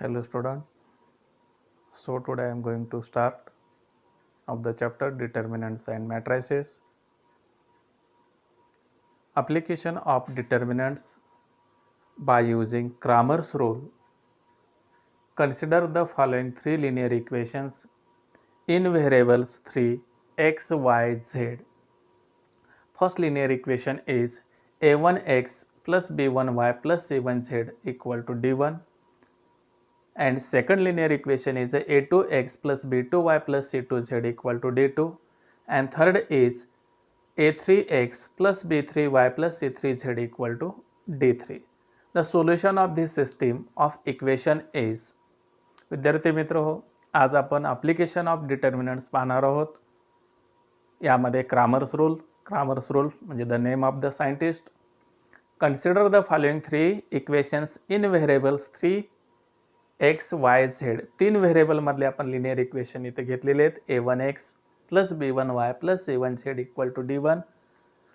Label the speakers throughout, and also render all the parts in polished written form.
Speaker 1: Hello student. So today I am going to start of the chapter determinants and matrices. Application of determinants by using Cramer's rule. Consider the following three linear equations in variables 3 x, y, z. First linear equation is a1x plus b1y plus c1z equal to d1. And second linear equation is a2x plus b2y plus c2z equal to d2. And third is a3x plus b3y plus c3z equal to d3. The solution of this system of equation is. विद्यार्थी मित्र हो, आज आपण application of determinants पाहणार आहोत. यामध्ये Kramers rule म्हणजे the name of the scientist. Consider the following three equations in variables 3 x, y, z. तीन व्हेरिएबलमधले आपण लिनियर इक्वेशन इथे घेतलेले आहेत. a1x plus b1y plus c1z equal to d1.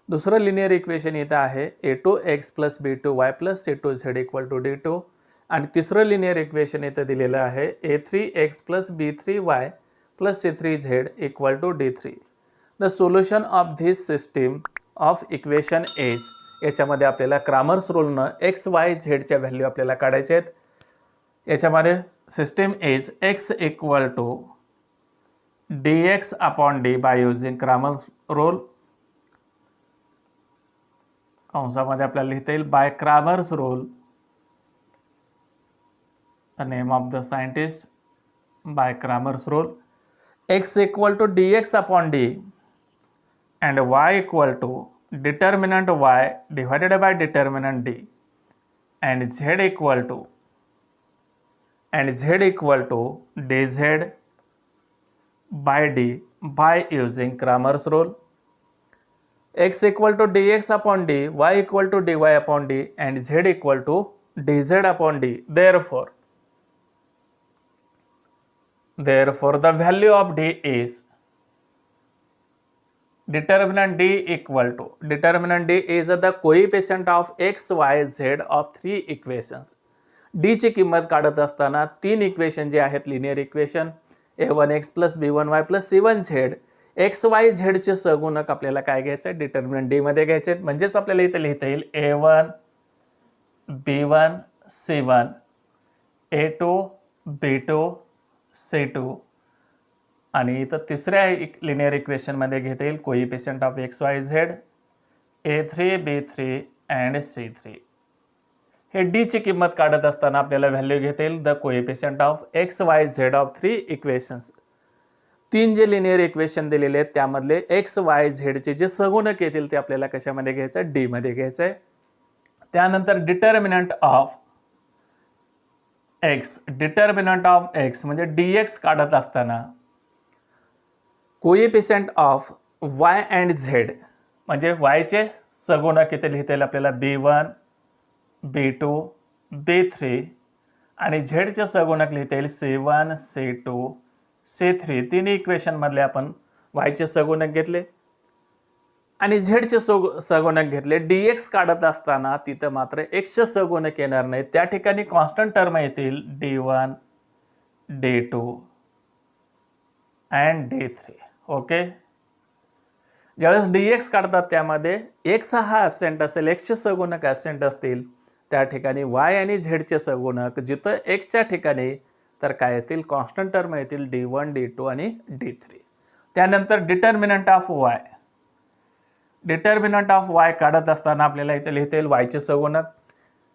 Speaker 1: दुसरं लिनियर इक्वेशन इथं आहे a2x plus b2y plus c2z equal to d2. आणि तिसरं लिनियर इक्वेशन इथं दिलेलं आहे a3x plus b3y plus c3z equal to d3. The solution of this system of equation is. याच्यामध्ये आपल्याला क्रामर्स रूलनं x, y, z च्या व्हॅल्यू आपल्याला काढायचे आहेत. याच्यामध्ये system is x equal to dx upon d by using Cramer's rule. कंसामध्ये आपल्याला लिहिता येईल by Cramer's rule, the name of the scientist, by Cramer's rule. x equal to dx upon d and y equal to determinant y divided by determinant d and z equal to dz by d by using Cramer's rule. x equal to dx upon d, y equal to dy upon d and z equal to dz upon d. Therefore the value of d is determinant d is the coefficient of x, y, z of three equations. d ची किंमत काढत असताना तीन equation जे आहेत linear equation a1x plus b1y plus c1z, X Y झेडचे सगुणक आपल्याला काय घ्यायचं आहे, डिटर्मिनंट डी मध्ये घ्यायचे आहेत. म्हणजेच आपल्याला इथे लिहिता येईल a1 b1 c1 a2 b2 c2 आणि इथं तिसऱ्या लिनियर इक्वेशन मध्ये घेता येईल coefficient of x Y Z a3 b3 and c3. हे डी ची किंमत काढत असताना आपल्याला व्हॅल्यू घेता येईल the coefficient of x Y Z of three equations. तीन जे लिनियर इक्वेशन दिलेले आहेत त्यामधले एक्स वाय झेड चे जे सगुणक येतील ते आपल्याला कशामध्ये घ्यायचं आहे, डी मध्ये घ्यायचं आहे. त्यानंतर डिटर्मिनंट ऑफ एक्स म्हणजे dx काढत असताना coefficient of y and z म्हणजे y चे सगुणक इथे लिहिता येईल आपल्याला b1 b2 b3 आणि z चे सगुणक लिहिता येईल c1 c2 c3. तिन्ही इक्वेशन मधले आपण y चे सगुणक घेतले आणि z चे सगुणक घेतले. dx काढत असताना तिथे मात्र x चे सगुणक येणार नाही, त्या ठिकाणी कॉन्स्टंट टर्म येतील d1 d2 and d3. Okay, ज्यावेळेस dx काढतात त्यामध्ये x हा ॲब्सेंट असेल, x चे सगुणक ॲब्सेंट असतील, त्या ठिकाणी y आणि z चे सगुणक जिथं x च्या ठिकाणी तर काय येतील, कॉन्स्टंट टर्म येतील d1 d2 आणि d3. त्यानंतर डिटर्मिनंट ऑफ y काढत असताना आपल्याला इथे लिहिता येईल y चे सगुणक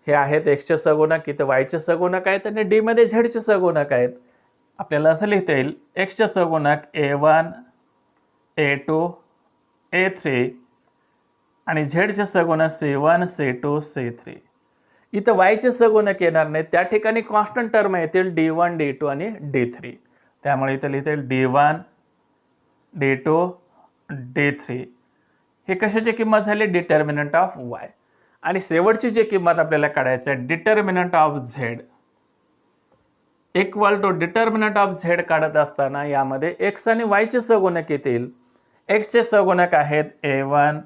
Speaker 1: हे आहेत x चे सगुणक, इथे y चे सगुणक आहेत आणि d मध्ये z चे सगुणक आहेत. आपल्याला असं लिहिता येईल x चे सगुणक a1 a2 a3 आणि z चे सगुणक c1 c2 c3. इथं y चे सगुणक येणार नाही, त्या ठिकाणी कॉन्स्टंट टर्म येतील d1 d2 आणि d3. त्यामुळे इथं लिहिता येईल d1 d2 d3. हे कशाची किंमत झाली, डिटर्मिनंट ऑफ y. आणि शेवटची जी किंमत आपल्याला काढायची आहे determinant of z equal to determinant of z काढत असताना यामध्ये x आणि y चे सगुणक येतील. x चे सगुणक आहेत a1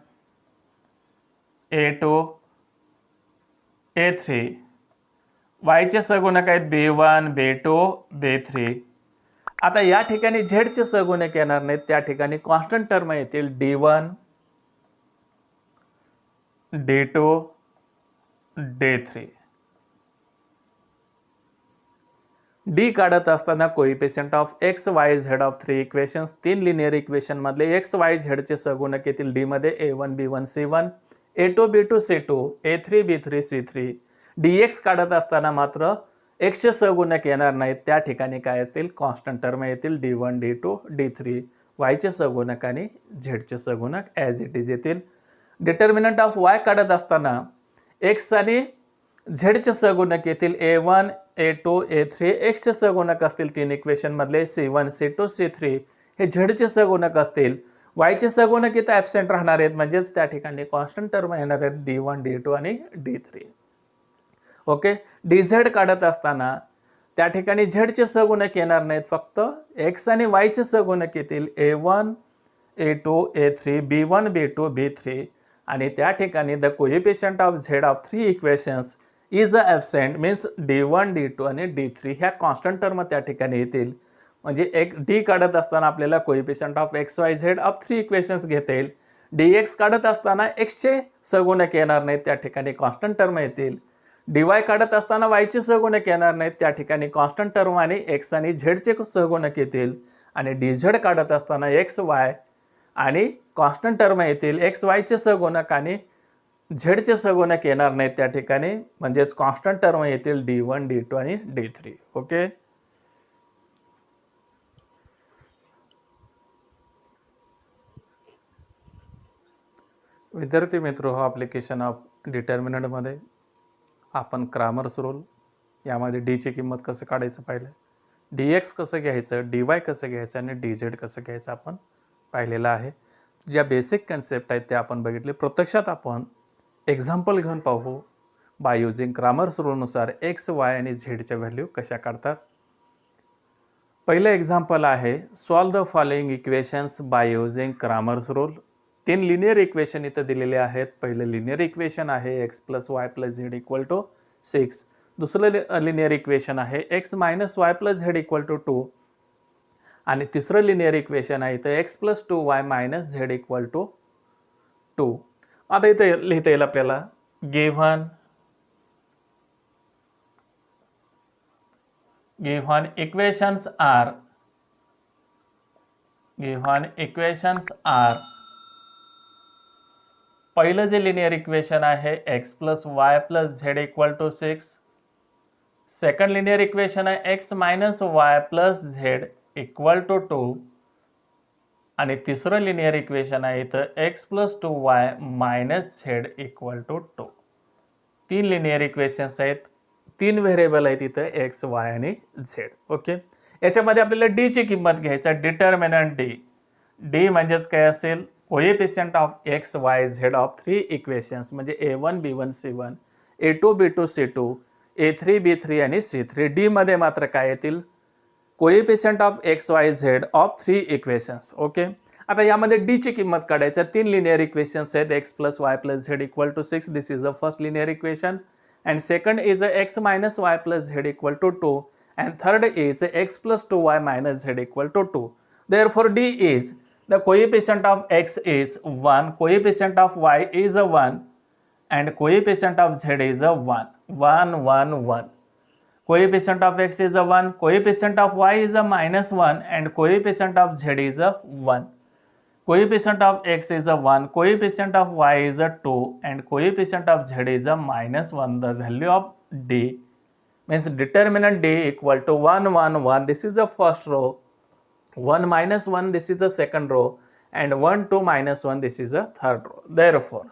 Speaker 1: a2 a3, वायचे सगुणक आहेत B1 B2 B3. आता या ठिकाणी झेडचे सगुणक येणार नाहीत, त्या ठिकाणी कॉन्स्टंट टर्म येतील D1 D2 D3. डी काढत असताना coefficient of x Y Z of 3 equations, 3 linear equation मधले एक्स वाय झेडचे सगुणक येतील डी मध्ये A1 B1 C1 A2 B2 C2 A3 B3 C3. dx काढत असताना मात्र x चे सगुणक येणार नाहीत, त्या ठिकाणी काय येतील कॉन्स्टंट टर्म येतील D1 D2 D3. y चे सगुणक आणि z चे सगुणक ॲज इट इज येतील. डिटर्मिनंट ऑफ y काढत असताना x आणि z चे सगुणक येतील A1 A2 A3. x चे सगुणक असतील 3 इक्वेशन मधले C1 C2 C3. हे z चे सगुणक असतील. y चे सगुणक इथे ॲब्सेंट राहणार आहेत, म्हणजेच त्या ठिकाणी कॉन्स्टंट टर्म येणार आहेत D1 D2 आणि D3. ओके. dz काढत असताना त्या ठिकाणी z चे सगुणक येणार नाहीत, फक्त x आणि y चे सगुणक येतील A1 A2 A3 B1 B2 B3. आणि त्या ठिकाणी the coefficient of z of 3 equations is absent, means D1 D2 आणि D3 ह्या कॉन्स्टंट टर्म त्या ठिकाणी येतील. म्हणजे एक डी काढत असताना आपल्याला coefficient of x Y Z of 3 equations घेता येईल. dx काढत असताना x चे सगुणक येणार नाहीत, त्या ठिकाणी कॉन्स्टंट टर्म येतील. dy काढत असताना y चे सगुणक येणार नाहीत, त्या ठिकाणी कॉन्स्टंट टर्म आणि x आणि z चे सगुणक येतील. आणि dz काढत असताना x y आणि कॉन्स्टंट टर्म येतील. एक्स वाय चे सगुणक आणि z चे सगुणक येणार नाहीत, त्या ठिकाणी म्हणजेच कॉन्स्टंट टर्म येतील D1 D2 आणि D3. ओके. विद्यार्थी मित्र, हा ॲप्लिकेशन ऑफ डिटर्मिनंट मध्ये आपण क्रामर्स रूल यामध्ये डी ची किंमत कसं काढायचं पाहिलं, dx कसं घ्यायचं, dy कसं घ्यायचं आणि dz कसं घ्यायचं आपण पाहिलेलं आहे. ज्या बेसिक कन्सेप्ट आहेत त्या आपण बघितले. प्रत्यक्षात आपण एक्झाम्पल घेऊन पाहू बाय युजिंग क्रामर्स रूलनुसार एक्स वाय आणि झेडच्या व्हॅल्यू कशा काढतात. पहिलं एक्झाम्पल आहे solve the following equations by using Cramer's rule. 3 linear equation इथं दिलेले आहेत. पहिलं लिनियर इक्वेशन आहे x + y + z = 6. दुसरं लिनियर इक्वेशन आहे x - y + z = 2. आणि तिसरं लिनियर इक्वेशन आहे इथं x + 2y - z = 2. आता इथं लिहिता येईल आपल्याला गिव्हन इक्वेशन्स आर पहिलं जे लिनियर इक्वेशन आहे x + y + z = 6. Second linear equation आहे x - y + z = 2. आणि तिसरं लिनियर इक्वेशन आहे इथं x + 2y - z = 2. 3 linear equations आहेत, 3 व्हेरिएबल आहेत इथं x y आणि z. ओके. याच्यामध्ये आपल्याला डी ची किंमत घ्यायचा. डिटर्मिनंट डी म्हणजेच काय असेल, coefficient of x Y Z of 3 equations म्हणजे A1 B1 C1 A2 B2 C2 A3 B3 आणि C3. डी मध्ये मात्र काय येतील coefficient of x Y Z of 3 equations. Okay. आता यामध्ये डी ची किंमत काढायच्या. 3 लिनियर इक्वेशन्स आहेत x + y + z = 6. This is the first linear equation and second is x - y + z = 2 and third is x + 2y - z = 2. Therefore d is the coefficient of x is 1, coefficient of y is a 1 and coefficient of z is a 1. 1 1 1. Coefficient of x is a 1, coefficient of y is a -1 and coefficient of z is a 1. Coefficient of x is a 1, coefficient of y is a 2 and coefficient of z is a -1. The value of d means determinant d equal to 1 1 1. This is the first row. 1 - 1 this is the second row and 1 2 - 1 this is the third row. Therefore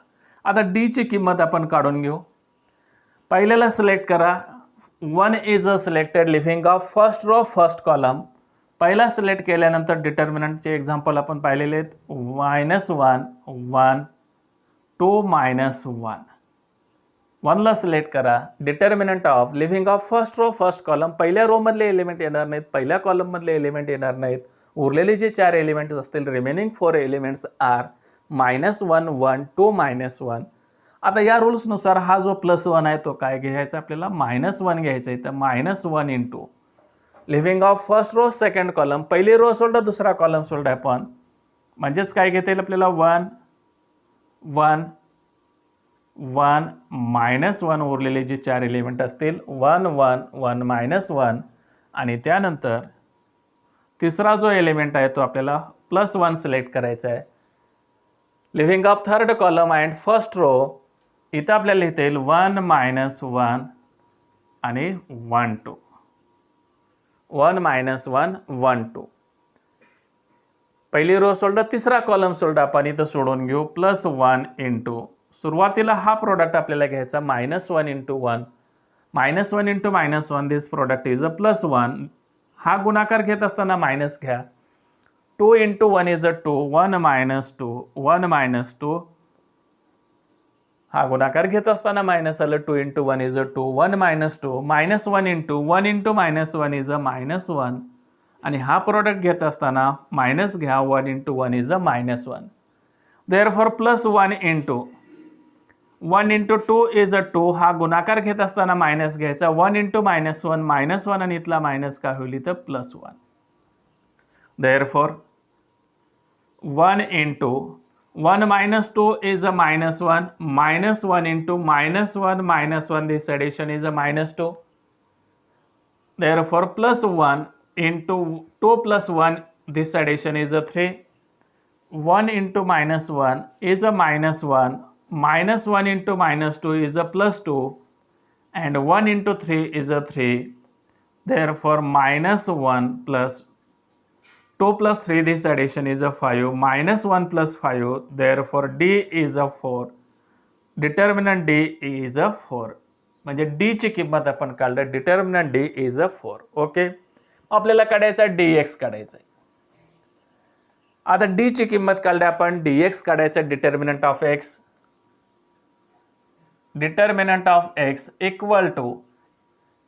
Speaker 1: आता d ची किंमत आपण काढून घेऊ. पहिल्याला select करा. 1 is selected leaving of first row first column. पहिला select केल्यानंतर डिटर्मिनंटचे एक्झाम्पल आपण पाहिलेले आहेत. -1 1 2 -1. 1 ला सिलेक्ट करा. Determinant of leaving of first row first column. पहिल्या रो मधले एलिमेंट येणार नाहीत, पहिल्या कॉलम मधले एलिमेंट येणार नाहीत. उरलेले जे 4 एलिमेंट्स असतील रिमेनिंग 4 एलिमेंट्स आर -1 1 2 -1. आता या रूल्सनुसार हा जो +1 आहे तो काय घ्यायचा आपल्याला -1 घ्यायचा आहे. तर -1 into leaving of first row second column, पहिली रो सोडलं दुसरा कॉलम सोडला आपण, म्हणजेच काय घेता येईल आपल्याला 1 1 1 -1 उरलेले जे 4 एलिमेंट असतील 1 1 1 -1 आणि त्यानंतर तिसरा जो एलिमेंट आहे तो आपल्याला +1 सिलेक्ट करायचा आहे. Leaving of third column and first row, इथं आपल्याला लिहिता येईल 1 -1 आणि 1 2 1 -1 1 2. पहिली रो सोडलं तिसरा कॉलम सोडलं आपण इथं सोडून घेऊ. +1 इंटू सुरुवातीला हा प्रोडक्ट आपल्याला घ्यायचा -1 into 1 -1 into -1 this product is a +1. हा गुणाकार घेत असताना मायनस घ्या. 2 इंटू 1 इज अ 2 1 -2 1 -2. हा गुणाकार घेत असताना मायनस आलं. 2 into 1 is a 2 1 -2 -1 into 1 into -1 is a -1 आणि हा प्रोडक्ट घेत असताना मायनस घ्या. 1 into 1 is a -1. Therefore +1 into 1 into 2 is a 2. हा गुणाकार घेत असताना मायनस घ्यायचा. 1 इंटू -1 आणि इथला मायनस काय होईल इथं +1. Therefore 1 into 1 -2 is a -1 -1 into -1 this addition is a -2. Therefore +1 into 2 + 1 this addition is a 3. 1 into -1 is a -1 -1 into -2 is a +2 and 1 into 3 is a 3. Therefore -1 plus 2 plus 3 this addition is a 5 -1 plus 5. Therefore D is a 4. Determinant D is a 4. म्हणजे D ची किंमत आपण काढलं. Determinant D is a 4. Okay, आपल्याला काढायचा dx काढायचा आहे. आता D ची किंमत काढली आपण. dx काढायचा. Determinant of x, determinant of x equal to,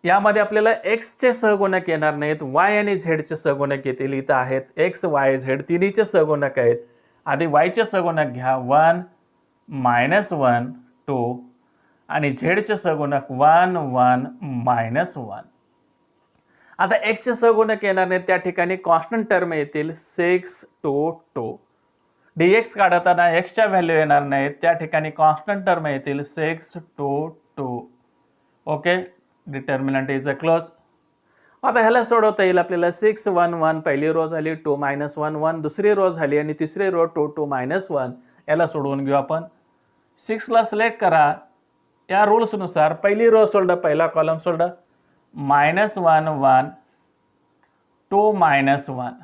Speaker 1: यामध्ये आपल्याला x चे सहगुणक येणार नाहीत, y आणि z चे सहगुणक येतील. इथं आहेत x y z तिन्हीचे सहगुणक आहेत. आधी y चे सहगुणक घ्या. 1 -1 2 आणि z चे सहगुणक 1 1 -1. आता x चे सहगुणक येणार नाहीत, त्या ठिकाणी कॉन्स्टंट टर्म येतील 6 2 2. dx काढताना x च्या व्हॅल्यू येणार नाहीत, त्या ठिकाणी कॉन्स्टंट टर्म येतील 6 2 2. Okay, determinant is a close. आता ह्याला सोडवता येईल आपल्याला. 6 1 1 पहिली रो झाली, 2 -1 1 दुसरी रो झाली आणि तिसरी रो 2 2 -1. याला सोडवून घेऊ आपण. 6 ला सिलेक्ट करा. या रूल्सनुसार पहिली रो सोडलं, पहिला कॉलम सोडलं, -1 1 2 -1.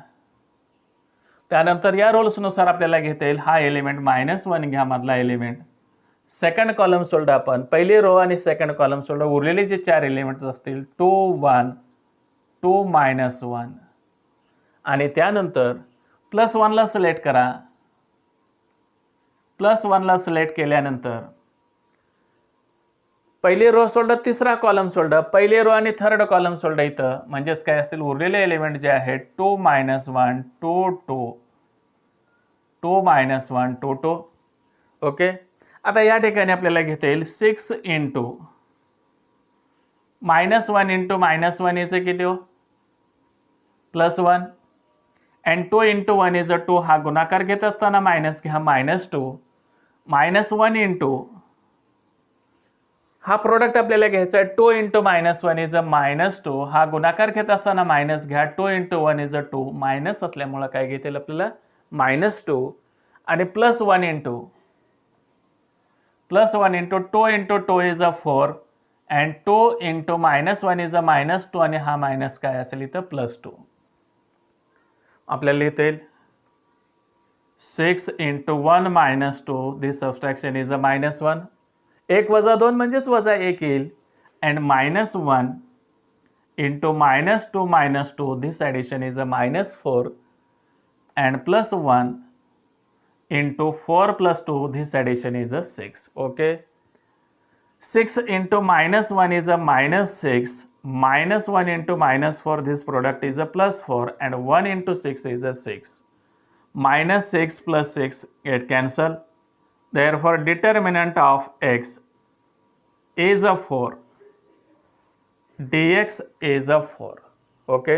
Speaker 1: त्यानंतर या रूल्सनुसार आपल्याला घेता येईल हा एलिमेंट -1 घ्या, मधला एलिमेंट. सेकंड कॉलम सोडलं आपण, पहिली रो आणि सेकंड कॉलम सोडलं, उरलेले जे 4 एलिमेंट्स असतील 2 1 2 -1 आणि त्यानंतर +1 ला सिलेक्ट करा. +1 ला सिलेक्ट केल्यानंतर पहिली रो सोडलं, तिसरा कॉलम सोडलं, पहिली रो आणि थर्ड कॉलम सोडलं इथं, म्हणजेच काय असतील उरलेले एलिमेंट जे आहेत 2 -1 2 2 2 -1 2 2. ओके, आता या ठिकाणी आपल्याला घेता येईल 6 इंटू -1 इंटू -1 इज किती हो +1 अँड 2 इंटू 1 इज 2. हा गुणाकार घेत असताना मायनस घ्या. -2 -1 इंटू हा प्रोडक्ट आपल्याला घ्यायचा आहे. 2 इंटू -1 इज -2. हा गुणाकार घेत असताना मायनस घ्या. 2 इंटू 1 इज 2. मायनस असल्यामुळे काय घेता येईल आपल्याला -2 आणि +1 into 2 into 2 is 4 and 2 into -1 is -2 आणि हा मायनस काय असेल इथं +2. आपल्याला लिहिता येईल 6 इंटू 1 -2 दिस सबस्ट्रॅक्शन इज -1. 1 वजा 2 म्हणजेच वजा 1 येईल. And -1 into -2 -2 this addition is -4 and +1 into 4 + 2 this addition is a 6. Okay, 6 into -1 is a -6, -1 into -4 this product is a +4 and 1 into 6 is a 6. -6 plus 6 get cancel. Therefore determinant of x is a 4, dx is a 4. Okay,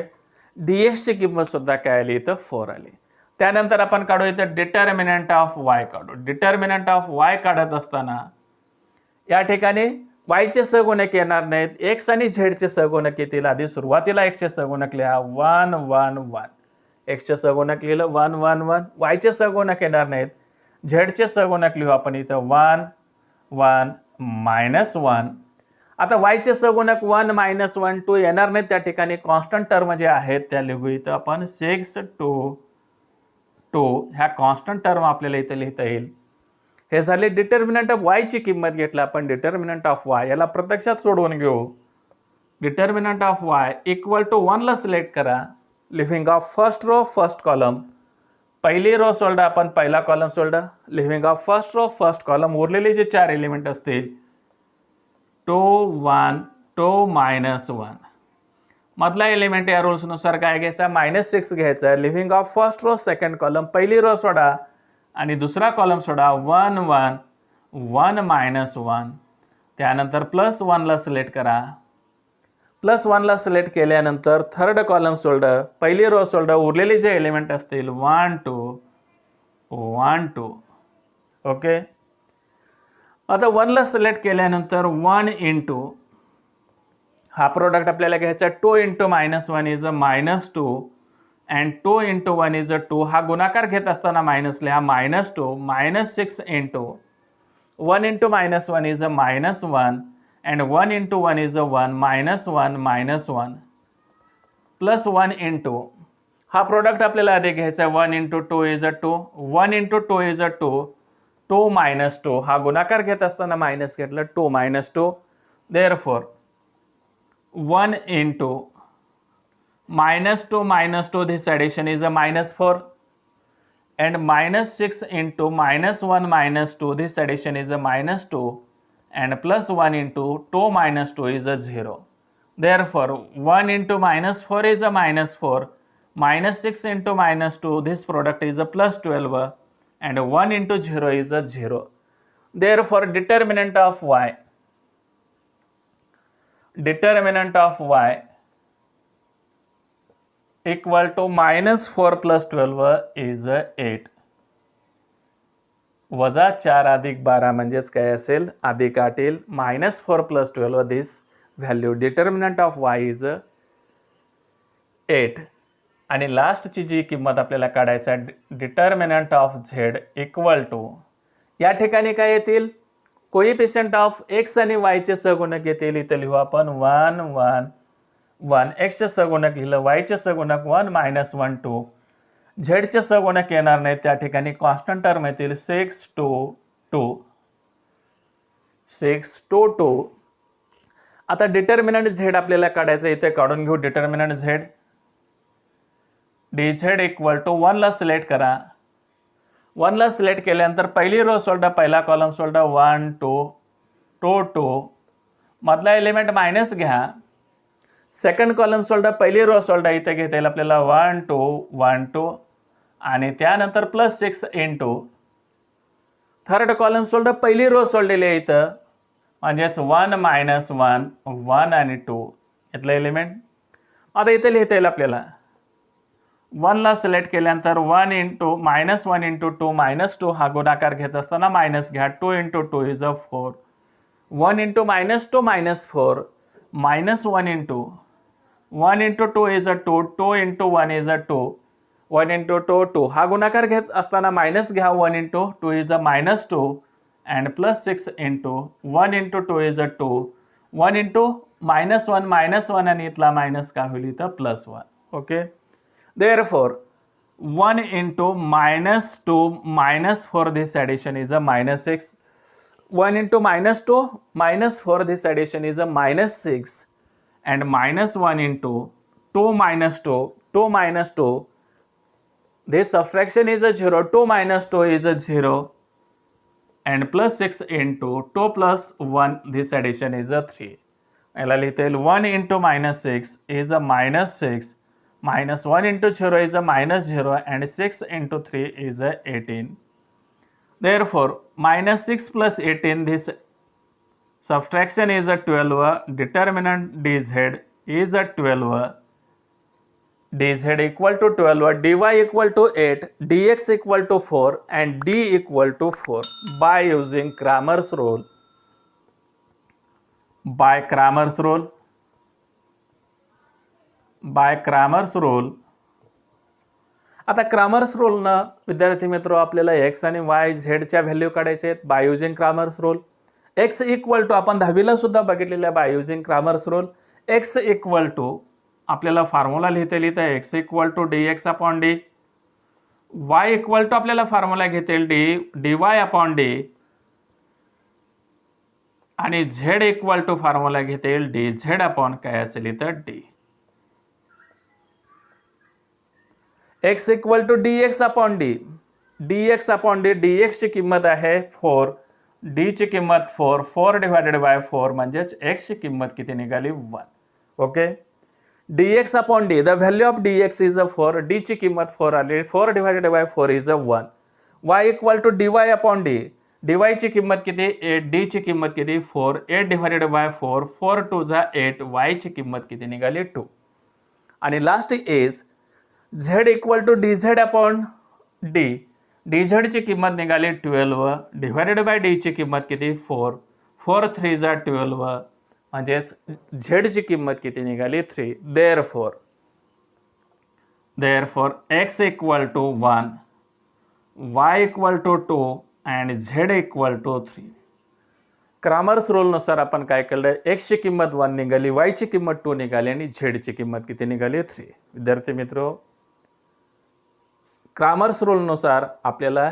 Speaker 1: dx ची किंमत सुद्धा काय आली इथं 4 आली. त्यानंतर आपण काढू इथं डिटर्मिनंट ऑफ y काढू. डिटर्मिनंट ऑफ y काढत असताना या ठिकाणी y चे सहगुणक येणार नाहीत, x आणि z चे सहगुणक येतील. आधी सुरुवातीला x चे सहगुणक लिहा 1 1 1, x चे सहगुणक लिहिलं 1 1 1, y चे सहगुणक येणार नाहीत, z चे सहगुणक लिहू आपण इथं 1 1 -1. आता y चे सहगुणक 1 -1 2 येणार नाहीत, त्या ठिकाणी कॉन्स्टंट टर्म जे आहेत त्या लिहू इथं आपण 6 2 2. ह्या कॉन्स्टंट टर्म आपल्याला इथं लिहिता येईल. हे झाले डिटर्मिनंट ऑफ y ची किंमत घेतला आपण. डिटर्मिनंट ऑफ y याला प्रत्यक्षात सोडवून घेऊ. Determinant of y equal to 1 ला सिलेक्ट करा. Leaving of first row first column, पहिली रो सोडा आपण, पहिला कॉलम सोडा. Leaving of first row first column, उरलेले जे 4 एलिमेंट असतील 2 1 2 -1. मधला एलिमेंट या रूल्सनुसार काय घ्यायचा, -6 घ्यायचा. Leaving of first row second column, पहिली रो सोडा आणि दुसरा कॉलम सोडा 1 1 1 -1. त्यानंतर +1 ला सिलेक्ट करा. +1 ला सिलेक्ट केल्यानंतर थर्ड कॉलम सोल्डर, पहिली रो सोल्डर, उरलेले जे एलिमेंट असतील 1 2 1 2. ओके, आता 1 ला सिलेक्ट केल्यानंतर 1 इंटू हा प्रोडक्ट आपल्याला घ्यायचा. 2 into -1 is a -2 and 2 into 1 is a 2. हा गुणाकार घेत असताना मायनस लिहा -2 -6 into 1 into -1 is a -1 and 1 into 1 is a 1 -1 -1 plus 1 into हा प्रोडक्ट आपल्याला आधी घ्यायचा 1 into 2 is a 2, 1 into 2 is a 2, 2 -2 हा गुणाकार घेत असताना मायनस घेतलं 2 -2. therefore 1 into -2 -2 this addition is a -4 and -6 into -1 -2 this addition is a -2 and +1 into 2 -2 is a 0. Therefore 1 into -4 is a -4, -6 into -2 this product is a +12 and 1 into 0 is a 0. Therefore determinant of y equal to -4 + 12 is 8. -4 + 12 म्हणजेच काय असेल, अधिक 8 येईल. -4 + 12 this value. Determinant of y is 8. आणि लास्टची जी किंमत आपल्याला काढायचा determinant of z equal to, या ठिकाणी काय येतील, कोइफिशियंट ऑफ x आणि y चे सहगुणक येतील. इथे लिहू आपण 1 1 1. x चे सहगुणक लिहिलं, y चे सहगुणक 1 -1 2. z चे सहगुणक येणार नाही, त्या ठिकाणी कॉन्स्टंट टर्म येतील 6 2 2 6 2 2. आता डिटर्मिनंट z आपल्याला काढायचं, इथे काढून घेऊ. Determinant z dz equal to 1 ला सिलेक्ट करा. 1 ला सिलेक्ट केल्यानंतर पहिली रो सोडा, पहिला कॉलम सोडा 1 2 2 2. मधला एलिमेंट मायनस घ्या. सेकंड कॉलम सोल्डा, पहिली रो सोल्डा, इथे घेता येईल आपल्याला 1 2 1 2 आणि त्यानंतर +6 इंटू थर्ड कॉलम सोल्डा, पहिली रो सोडलेली आहे इथं, म्हणजेच 1 -1 1 आणि 2 इथलं एलिमेंट. आता इथे लिहिता येईल आपल्याला 1 ला सिलेक्ट केल्यानंतर 1 इंटू -1 इंटू 2 -2 हा गुणाकार घेत असताना मायनस घ्या. 2 into 2 is a 4, 1 into -2 -4 -1 into 1 into 2 is a 2, 2 into 1 is a 2, 1 into 2 2 हा गुणाकार घेत असताना मायनस घ्या. 1 into 2 is a -2 and +6 into 1 into 2 is a 2, 1 into -1 आणि इथला मायनस काय होईल इथं +1. Okay, therefore 1 into -2 -4 this addition is a -6. 1 into -2 -4 this addition is a -6 and -1 into 2 -2 2 -2 this subtraction is a 0, 2 -2 is a 0 and +6 into 2 + 1 this addition is a 3. याला लिहिता येईल 1 into -6 is a -6, -1 into 0 is a -0 and 6 into 3 is a 18. Therefore, -6 plus 18, this subtraction is a 12. Determinant dz is a 12. dz equal to 12, dy equal to 8, dx equal to 4, and d equal to 4. By using Cramer's rule, by Cramer's rule, आता Kramers रूलनं विद्यार्थी मित्र आपल्याला x आणि Y झेडच्या value काढायचे आहेत by using Cramer's rule. X equal to आपण 10वीला सुद्धा बघितलेल्या by using Cramer's rule. X equal to आपल्याला फॉर्म्युला लिहिता X equal to D X upon D. Y equal to आपल्याला फॉर्म्युला घेता येईल डी वाय अपॉन डी. आणि झेड इक्वल टू फॉर्म्युला घेता येईल डी झेड अपॉन काय असेल तर D. X equal to D X upon D. D X upon D, D एक्सची किंमत आहे 4, डीची किंमत 4, 4 डिवायडेड बाय 4 म्हणजेच एक्सची किंमत किती निघाली 1. Okay. D X upon D, the value of D X is a 4, डीची किंमत 4 आली, 4 divided by 4 is a 1. Y equal to D Y upon D, D वायची किंमत किती 8, डीची किंमत किती 4, 8 डिवायडेड बाय 4, 4 2 जा 8, वायची किंमत किती निघाली 2. आणि last is Z equal to D Z upon D. D झेडची किंमत निघाली 12 डिवायडेड बाय डीची किंमत किती 4, 4 3 जा 12 म्हणजेच झेडची किंमत किती निघाली 3. Therefore X equal to 1, Y equal to 2 and Z equal to 3. Cramer's रूलनुसार आपण काय केलं, एक्सची किंमत 1 निघाली, वायची किंमत 2 निघाली आणि झेडची किंमत किती निघाली 3. विद्यार्थी मित्र, क्रामर्स रूलनुसार आपल्याला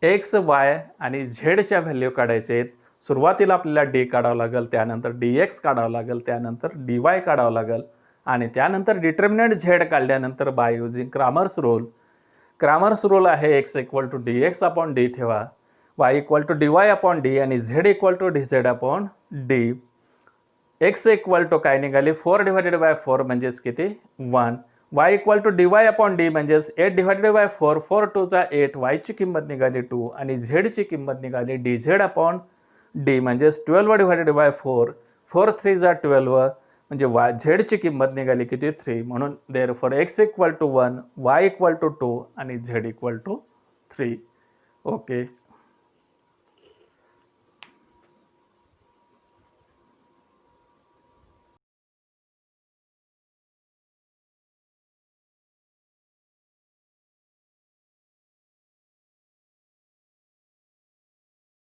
Speaker 1: एक्स वाय आणि झेडच्या व्हॅल्यू काढायचे आहेत. सुरुवातीला आपल्याला डी काढावं लागेल, त्यानंतर डी एक्स काढावं लागेल, त्यानंतर डी वाय काढावं लागेल आणि त्यानंतर डिटर्मिनंट झेड काढल्यानंतर by using Cramer's rule. Cramer's rule आहे X equal to D X upon D ठेवा, Y equal to D Y upon D आणि Z equal to D Z upon D. X equal to काय निघाली 4 divided by 4 म्हणजेच किती 1. y equal to D Y upon D म्हणजेच 8 divided by 4, 4 2 जा 8, वायची किंमत निघाली 2 आणि झेडची किंमत निघाली डी झेड अपॉन डी म्हणजेच 12 डिवायडेड बाय 4, 4 3 जा 12 म्हणजे वाय झेडची किंमत निघाली किती 3. म्हणून therefore X equal to 1, Y equal to 2 आणि झेड इक्वल टू 3. ओके.